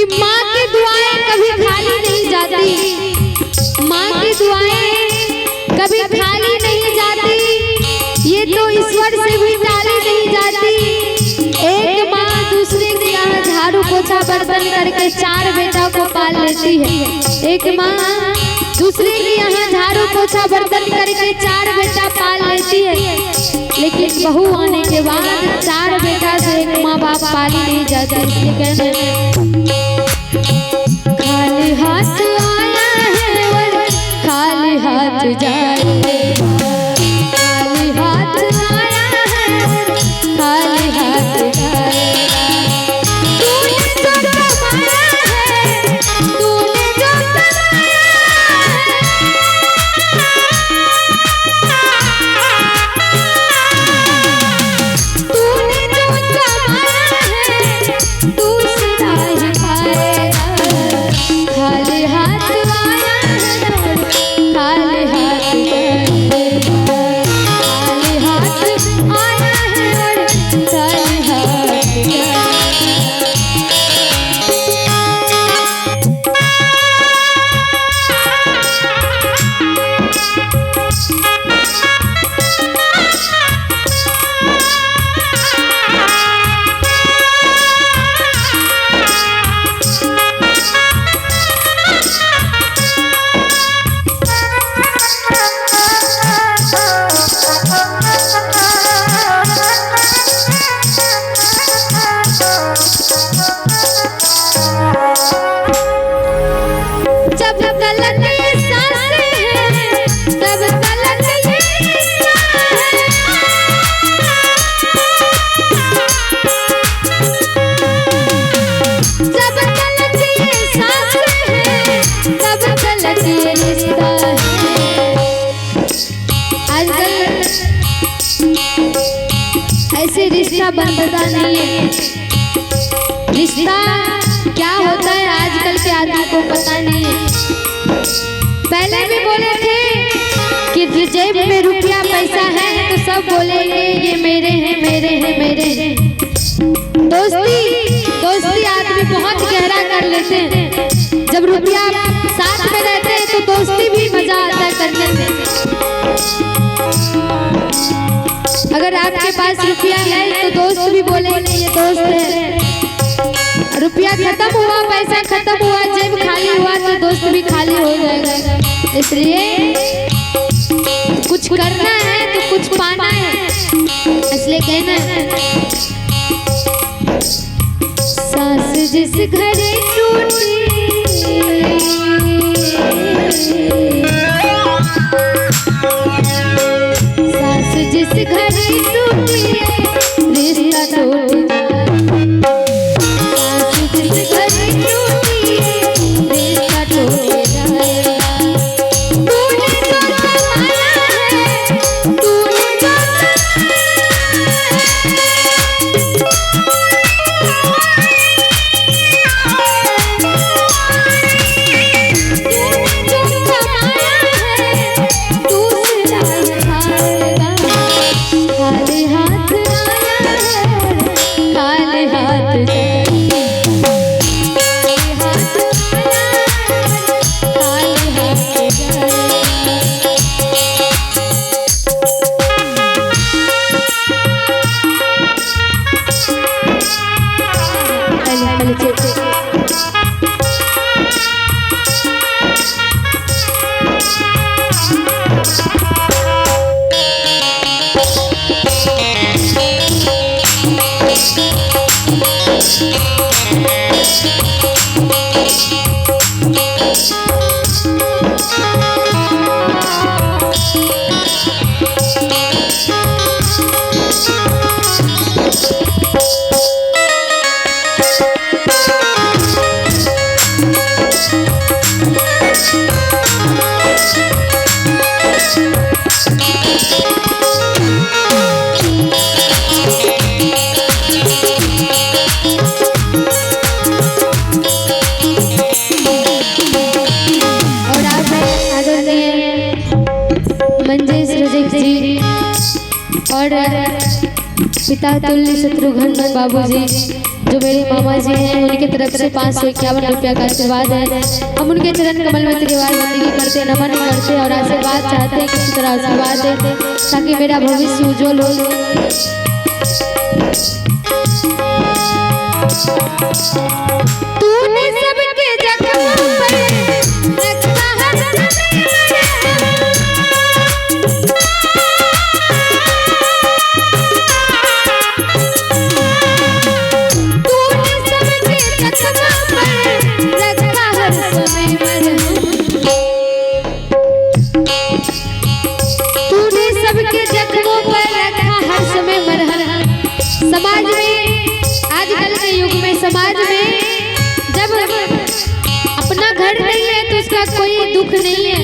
कि माँ की दुआएं कभी खाली नहीं जाती, माँ की दुआएं कभी खाली नहीं जाती, ये तो ईश्वर से भी टाली नहीं जाती। एक माँ दूसरे के यहाँ झाड़ू पोछा बर्तन करके 4 बेटा को पाल लेती है। एक माँ दूसरे के यहाँ झाड़ू पोछा बर्तन करके 4 बेटा पाल लेती है, लेकिन बहू आने के बाद 4 बेटा से एक माँ बाप पाली नहीं जाती। इसलिए कहते हैं खाली हाथ आया है और खाली हाथ जाए, खाली हाथ आया है खाली हाथ जाए। तूने जो कमाया है, तूने जो कमाया है, तूने जो कमाया है दूसरा ही खाएगा। खाली हाथ आया है खाली हाथ जाएगा, खाली हाथ आया है और खाली हाथ जाएगा। जब तलक ये सांसें हैं, तब तलक ये रिश्ता है। जब तलक ये सांसें हैं, तब तलक ये रिश्ता है। आजकल ऐसे रिश्ता बनता नहीं है। रिश्ता क्या होता है आजकल के आदमी को पता नहीं है। पहले भी बोले थे कि जेब में रुपया पैसा है तो सब बोलेंगे ये मेरे हैं मेरे हैं मेरे हैं। दोस्ती आदमी बहुत गहरा कर लेते हैं। जब रुपया साथ में रहते हैं तो दोस्ती भी मजा आता है करने में। अगर आपके पास रुपया है तो दोस्त भी बोलेंगे ये दोस्त है। रुपया खत्म हुआ, पैसा खत्म हुआ, जेब खाली हुआ तो दोस्त भी खाली हो जाएगा। इसलिए कुछ करना है तो कुछ पाना है, इसलिए कहना है सांस जिस घड़े टूटी, सांस जिस घड़े टूटी रिश्ता टूट पिता तुल्य शत्रुघ्न बाबूजी जो मेरे मामा जी हैं, उनकी तरफ से 551 रुपया का आशीर्वाद है। हम उनके चरण कमल में त्रिवार बंदगी करते, नमन करते और आशीर्वाद चाहते हैं, किसी तरह आशीर्वाद देते ताकि मेरा भविष्य उज्जवल हो। तूने सबके जख्मों पर रखा हर समाज में, आजकल के युग में समाज में जब अपना घर नहीं है तो उसका कोई दुख नहीं है,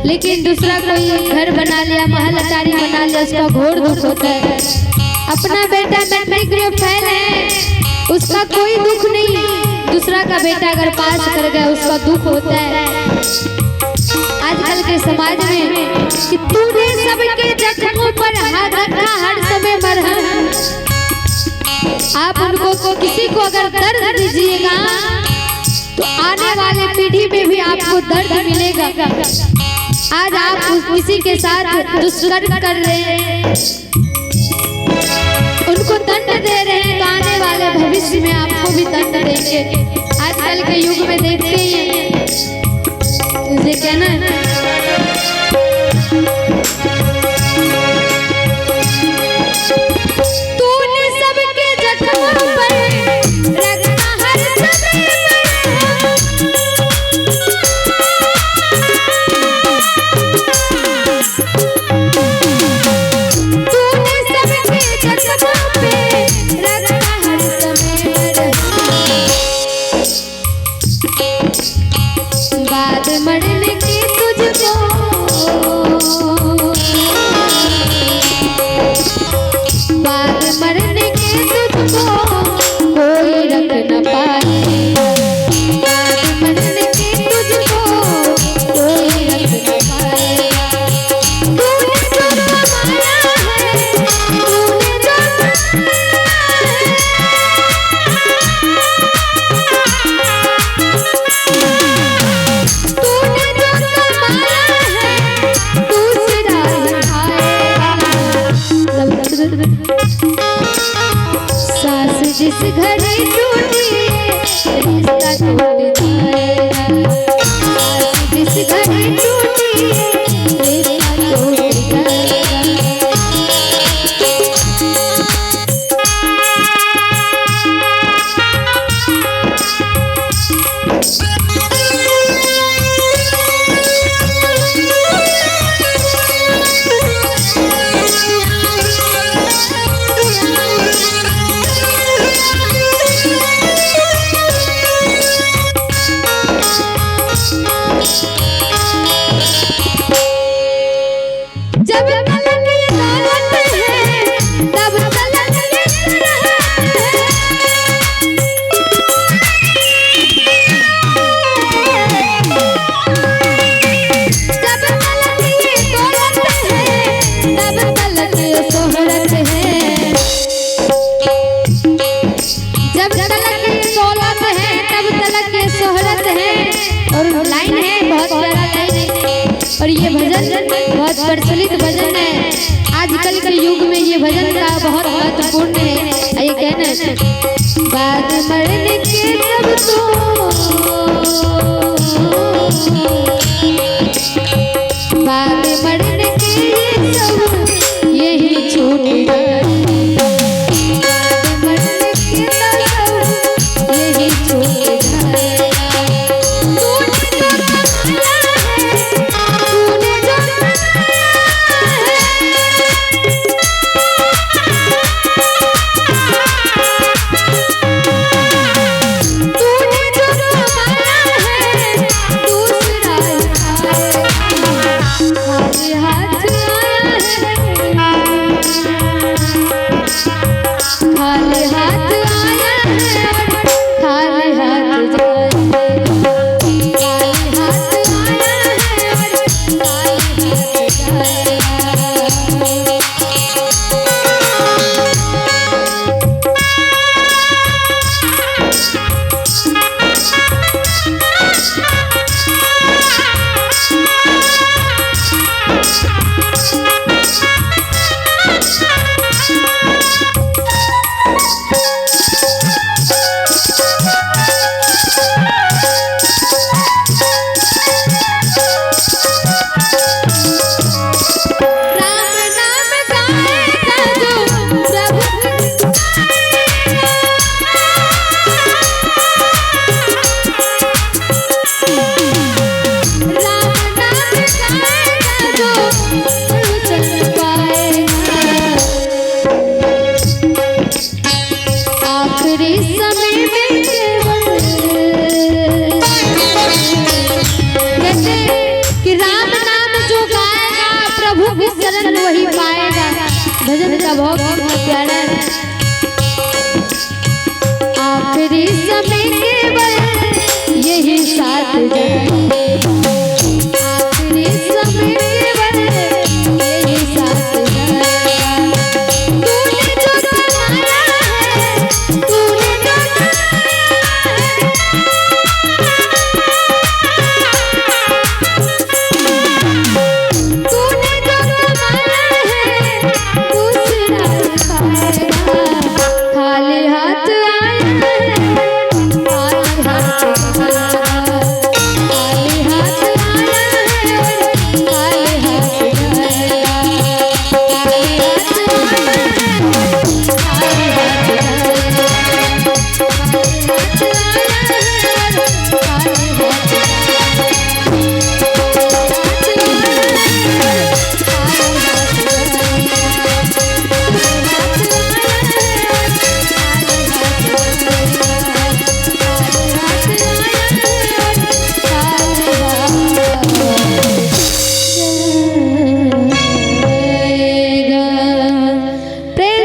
लेकिन दूसरा कोई घर बना लिया, महल अटारी बना लिया, उसका घोर दुख होता है। अपना बेटा मैट्रिक में फेल है, उसका कोई दुख नहीं, दूसरा का बेटा अगर पास कर गया उसका दुख होता है। आजकल के समाज में कि तूने सबके जख्मों पर हाथ रखा हर समय मरहम। आप उनको किसी को अगर दर्द दीजिएगा तो आने वाले पीढ़ी में भी आपको दर्द मिलेगा। आज आप किसी के साथ दुष्कर्म कर रहे हैं, उनको दंड दे रहे हैं, तो आने वाले भविष्य में आपको भी दंड देंगे। आजकल के युग में देखते ही हैं, मुझे कहना है बाद मरने की तुझको, बाद मरने की तुझको कोई रख न पाए, बाद मरने की तुझको कोई रख न पाए। तूने जो कमाया है, तूने जो सास जिस घड़ी टूटी रिश्ता टूट जाएगा, सास जिस घड़ी टूटी रिश्ता टूट जाएगा। जब तलक ये दौलत है तब तलक ये तरह है, जब तलक ये दौलत है तब तलक ये शोहरत है, जब तलक ये दौलत है तब तलक ये शोहरत है। और लाइन है, बहुत प्यारा लाइन है, और ये भजन बहुत प्रचलित भजन है। आजकल के युग में ये भजन का बहुत महत्वपूर्ण है। ये कहना बाद मरने